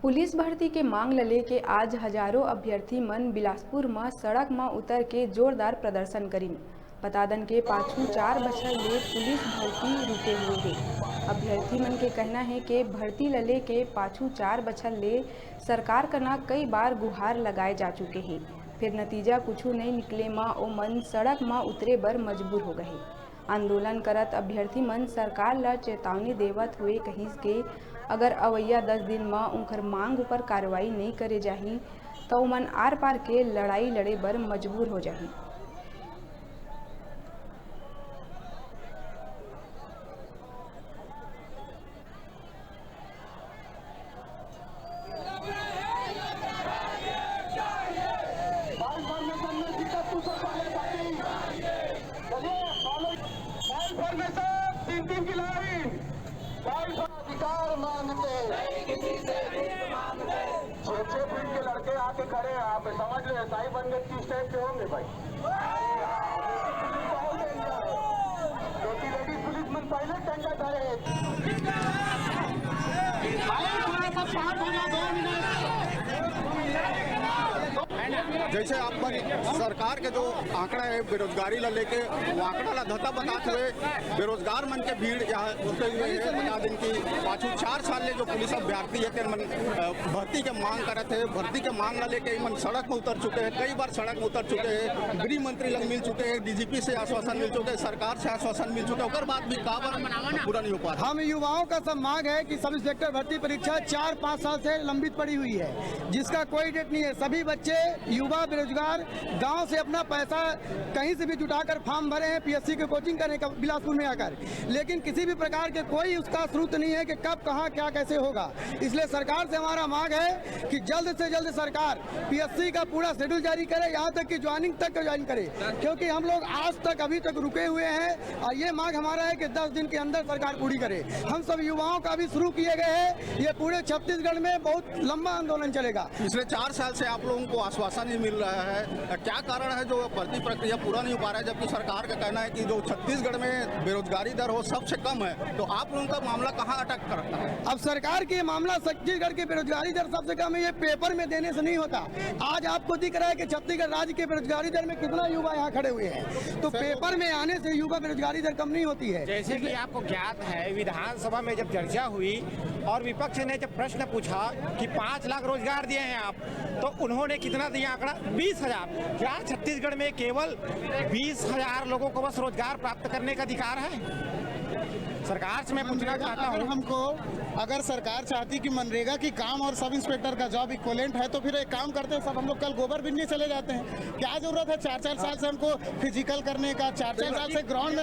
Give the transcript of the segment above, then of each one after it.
Police भर्ती के मांग ल लेके आज हजारों अभ्यर्थी मन बिलासपुर में सड़क में उतर के जोरदार प्रदर्शन करीन। बता दन के पाछू 4 बछर ले पुलिस भर्ती रुके हुए है। अभ्यर्थी मन के कहना है कि भर्ती ल लेके पाछू 4 बछर ले सरकार कना कई बार गुहार लगाए जा चुके हैं, फिर नतीजा कुछ नहीं निकले में ओ मन सड़क में उतरे बर मजबूर हो गए। आंदोलन करत अभ्यर्थी मन सरकार ला चेतावनी देवत हुए कहिस के अगर अवैया 10 दिन में उनकर मांग ऊपर कार्रवाई नहीं करे जाही तो मन आर पार के लड़ाई लड़े बर मजबूर हो जाही। अधिकार मांगते 6 फीट के लड़के आके खड़े हैं, आप समझ लो ईसाई बन गए किस टाइप के होंगे भाई। छोटी लेडीज पुलिस मन पहले टेंडर करे जैसे आप सरकार के जो आंकड़ा है बेरोजगारी ला लेके वो आंकड़ा ला धता बताते हुए बेरोजगार मन के भीड़ यहाँ होते हुए है। बता दिन की पाछू 4 साल ले जो पुलिस अभ्यर्थी है मन भर्ती के मांग करते हैं, भर्ती के मांग ला लेके मन सड़क में उतर चुके हैं, कई बार सड़क में उतर चुके हैं, गृह मंत्री लग मिल चुके हैं, डीजीपी से आश्वासन मिल चुके हैं, सरकार से आश्वासन मिल चुके हैं, बाद भी काबर पूरा नहीं हो पा रहा। हम युवाओं का सब मांग है कि सब इंस्पेक्टर भर्ती परीक्षा 4-5 साल से लंबित पड़ी हुई है, जिसका कोई डेट नहीं है। सभी बच्चे युवा बेरोजगार गांव से अपना पैसा कहीं से भी जुटाकर फॉर्म भरे हैं पीएससी के कोचिंग करने का बिलासपुर में आकर, लेकिन किसी भी प्रकार के कोई उसका स्रोत नहीं है कि कब कहां क्या कैसे होगा। इसलिए सरकार से हमारा मांग है कि जल्द से जल्द सरकार पीएससी का पूरा शेड्यूल जारी करे, यहां तक कि ज्वाइनिंग तक ज्वाइन करे, क्योंकि हम लोग आज तक अभी तक रुके हुए हैं और ये मांग हमारा है कि 10 दिन के अंदर सरकार पूरी करे। हम सब युवाओं का भी शुरू किए गए हैं, ये पूरे छत्तीसगढ़ में बहुत लंबा आंदोलन चलेगा। पिछले 4 साल से आप लोगों को आश्वासन नहीं मिल रहा है, क्या कारण है जो भर्ती प्रक्रिया पूरा नहीं हो पा रहा है, जबकि सरकार का कहना है कि जो छत्तीसगढ़ में बेरोजगारी दर हो सबसे कम है, तो आप लोगों का मामला कहाँ अटक करता है? अब सरकार के मामला छत्तीसगढ़ की बेरोजगारी दर सबसे कम है, ये पेपर में देने से नहीं होता। आज आपको दिख रहा है कि छत्तीसगढ़ राज्य के बेरोजगारी दर में कितना युवा यहाँ खड़े हुए हैं, तो पेपर में आने से युवा बेरोजगारी दर कम नहीं होती है। जैसे कि आपको ज्ञात है, विधानसभा में जब चर्चा हुई और विपक्ष ने जब प्रश्न पूछा कि 5 लाख रोजगार दिए हैं आप, तो उन्होंने कितना दिया आंकड़ा 20,000। क्या छत्तीसगढ़ में केवल 20,000 लोगों को बस रोजगार प्राप्त करने का अधिकार है? सरकार से मैं पूछना चाहता हूँ, अगर सरकार चाहती कि मनरेगा की काम और सब इंस्पेक्टर का जॉब इक्वलेंट है तो फिर एक काम करते हैं सब हम लोग कल गोबर बिनने चले जाते हैं। क्या जरूरत है 4-4 साल से हमको फिजिकल करने का, 4-4 साल से ग्राउंड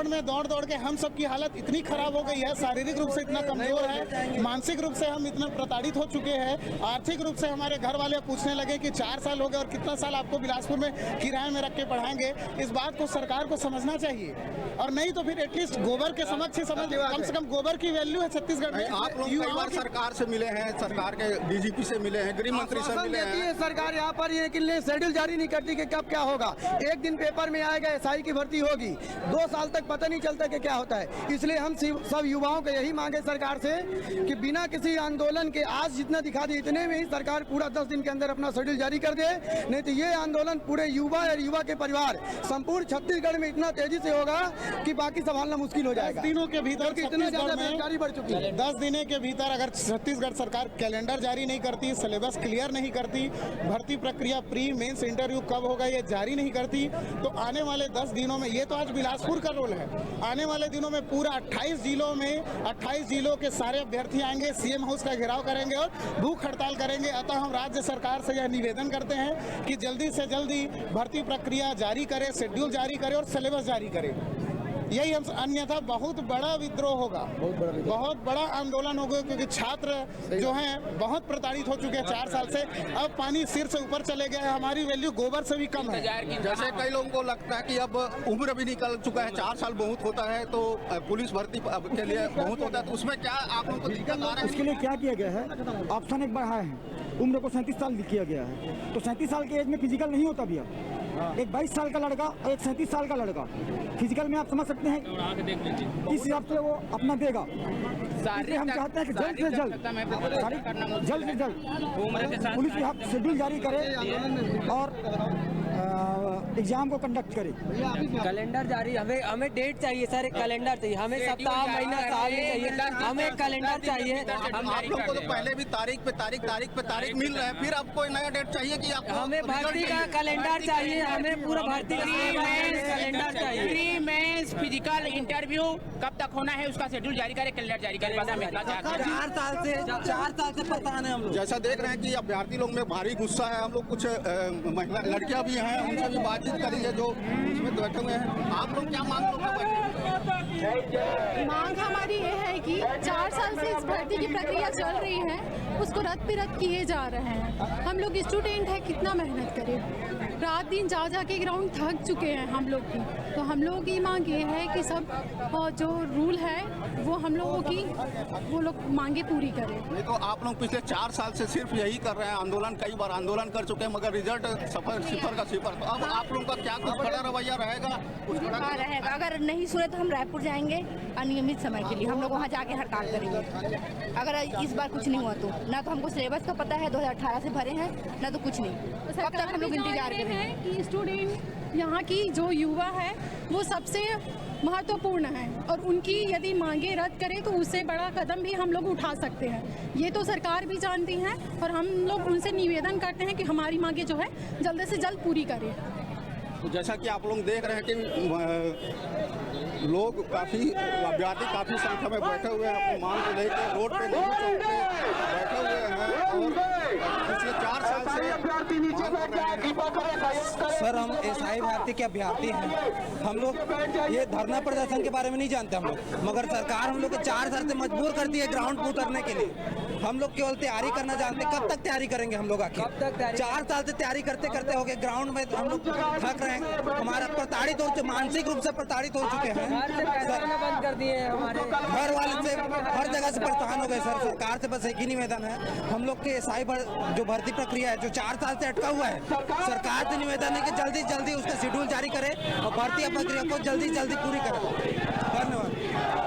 में दौड़ के हम सब की हालत इतनी खराब हो गई है, शारीरिक रूप से इतना कमजोर है, मानसिक रूप से हम इतना प्रताड़ित हो चुके हैं, आर्थिक रूप से हमारे घर वाले पूछने लगे कि 4 साल हो गए और कितना साल आपको बिलासपुर में किराए में रख के पढ़ाएंगे। इस बात को सरकार को समझना चाहिए, और नहीं तो फिर एटलीस्ट गोबर के समक्ष समझ, कम से कम गोबर की वैल्यू है छत्तीसगढ़ में। आप लोग कई बार सरकार से मिले हैं, सरकार के डीजीपी से मिले हैं, गृह मंत्री से मिले हैं, सरकार यहाँ पर ये कि शेड्यूल जारी नहीं करती कि कब क्या होगा। एक दिन पेपर में आएगा एसआई की भर्ती होगी, 2 साल तक पता नहीं चलता कि क्या होता है। इसलिए हम सब युवाओं को यही मांगे सरकार से कि बिना किसी आंदोलन के आज जितना दिखा दी इतने में ही सरकार पूरा 10 दिन के अंदर अपना शेड्यूल जारी कर दे, नहीं तो ये आंदोलन पूरे युवा और युवा के परिवार संपूर्ण छत्तीसगढ़ में इतना तेजी से होगा कि बाकी संभालना मुश्किल हो जाएगा। 10 दिनों के भीतर इतनी ज्यादा बेरोजगारी बढ़ चुकी है। 10 दिनों के भीतर अगर छत्तीसगढ़ सरकार कैलेंडर जारी नहीं करती, सिलेबस क्लियर नहीं करती, भर्ती प्रक्रिया प्री मेंस इंटरव्यू कब होगा ये जारी नहीं करती, तो आने वाले 10 दिनों में, ये तो आज बिलासपुर का रोल है, आने वाले दिनों में पूरा 28 जिलों में 28 जिलों के सारे अभ्यर्थी आएंगे, सीएम हाउस का घेराव करेंगे और भूख हड़ताल करेंगे। अतः हम राज्य सरकार से यह निवेदन करते हैं कि जल्दी से जल्दी भर्ती प्रक्रिया जारी करे, शेड्यूल जारी करे और सिलेबस जारी करे। यही हम, अन्यथा बहुत बड़ा विद्रोह होगा, बहुत बड़ा आंदोलन होगा, क्योंकि छात्र जो हैं बहुत प्रताड़ित हो चुके हैं 4 साल से। अब पानी सिर से ऊपर चले गए, हमारी वैल्यू गोबर से भी कम है। जैसे कई लोगों को लगता है कि अब उम्र भी निकल चुका है, 4 साल बहुत होता है, तो पुलिस भर्ती के लिए बहुत होता है, तो उसमें क्या आप लोगों को दिक्कत आ रहा है? उसके लिए क्या किया गया है, ऑप्शन एक बढ़ाया है, उम्र को 37 साल किया गया है, तो 37 साल के एज में फिजिकल नहीं होता भी अब। एक 22 साल का लड़का और एक 37 साल का लड़का, फिजिकल में आप समझ सकते हैं किस हिसाब से वो अपना देगा। इसलिए हम चाहते हैं कि जल्द से जल्द पुलिस यहाँ शेड्यूल जारी करे और एग्जाम को कंडक्ट करे। कैलेंडर जारी, हमें डेट चाहिए सर, एक कैलेंडर चाहिए हमें, सप्ताह महीना साल नहीं चाहिए, हमें एक कैलेंडर चाहिए। हम आप लोग को तो पहले भी तारीख पे तारीख मिल रहा है, फिर आपको नया डेट चाहिए कि आपको हमें भर्ती का कैलेंडर चाहिए, हमें पूरा भर्ती का कैलेंडर चाहिए। प्री मेंस फिजिकल इंटरव्यू कब तक होना है उसका शेड्यूल जारी करे, कैलेंडर जारी करे। बस हम इतना चाहते हैं। 4 साल से परेशान है हम लोग। जैसा देख रहे हैं कि अभ्यर्थी लोग में भारी गुस्सा है। हम लोग कुछ महिला लड़कियां भी हैं, उनसे भी बातचीत करेंगे जो उसमें बैठे हुए हैं। आप लोग क्या मांग मांग हमारी ये है कि 4 साल से इस भर्ती की प्रक्रिया चल रही है, उसको रद्द किए जा रहे हैं। हम लोग स्टूडेंट हैं, कितना मेहनत करें, रात दिन जा के ग्राउंड थक चुके हैं हम लोग की। तो हम लोगों की मांग ये है कि सब जो रूल है वो हम लोगों की वो लोग मांगे पूरी करें। नहीं तो आप लोग पिछले 4 साल से सिर्फ यही कर रहे हैं, आंदोलन कई बार आंदोलन कर चुके हैं, मगर रिजल्ट सिफर का सिफर। तो अब आप लोगों का क्या कुछ खड़ा रवैया रहेगा? रहेगा, अगर नहीं सुने तो हम रायपुर जाएंगे अनियमित समय के लिए, हम लोग वहाँ जाके हड़ताल करेंगे। अगर इस बार कुछ नहीं हुआ तो ना तो हमको सिलेबस का पता है, 2018 से भरे हैं, ना तो कुछ नहीं। कब तक हम लोग इंतजार करें कि स्टूडेंट यहाँ की जो युवा है वो सबसे महत्वपूर्ण है और उनकी यदि मांगे रद्द करें तो उससे बड़ा कदम भी हम लोग उठा सकते हैं। ये तो सरकार भी जानती है और हम लोग उनसे निवेदन करते हैं कि हमारी मांगे जो है जल्द से जल्द पूरी करें। तो जैसा कि आप लोग देख रहे हैं कि लोग अभ्यर्थी काफ़ी संख्या में बैठे हुए हैं, अपनी मांग को लेकर रोड पे बैठे हुए हैं और पिछले 4 साल से सर हम एसआई भर्ती के अभ्यर्थी हैं। हम लोग ये धरना प्रदर्शन के बारे में नहीं जानते हम लोग, मगर सरकार हम लोग को 4 साल से मजबूर करती है ग्राउंड पर उतरने के लिए। हम लोग केवल तैयारी करना जानते हैं। कब तक तैयारी करेंगे हम लोग? आखिर 4 साल से तैयारी करते करते हो गए, ग्राउंड में हम लोग थक रहे हैं, हमारा प्रताड़ित हो, मानसिक रूप से प्रताड़ित हो चुके हैं। बंद कर दिए हमारे घर वाले से, हर जगह से परेशान हो गए सर। सरकार से बस एक ही निवेदन है, हम लोग के एसआई जो भर्ती प्रक्रिया है जो 4 साल से अटका हुआ है, सरकार से निवेदन है कि जल्दी जल्दी उसका शेड्यूल जारी करे और भर्ती प्रक्रिया को जल्दी जल्दी पूरी करे। धन्यवाद।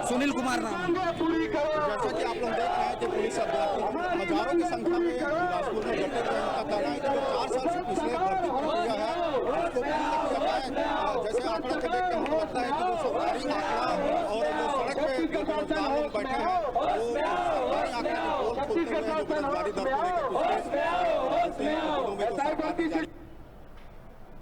सुनील कुमार नाम। जैसा कि आप लोग देख रहे हैं कि पुलिस अभ्यर्थी हजारों की संख्या में बिलासपुर में बैठे हुए हैं। उनका कहना है कि जो 4 साल से पिछले भर्ती प्रक्रिया है उसको पूरी किया जाए। जैसे आंकड़ा को देख के हमको लगता है कि जो सरकारी आंकड़ा और जो सड़क पे जो बेरोजगार लोग बैठे हैं वो सरकारी आंकड़े की पोल खोलते हुए जो बेरोजगारी दर को लेकर पिछले 3 दिनों में जो सरकार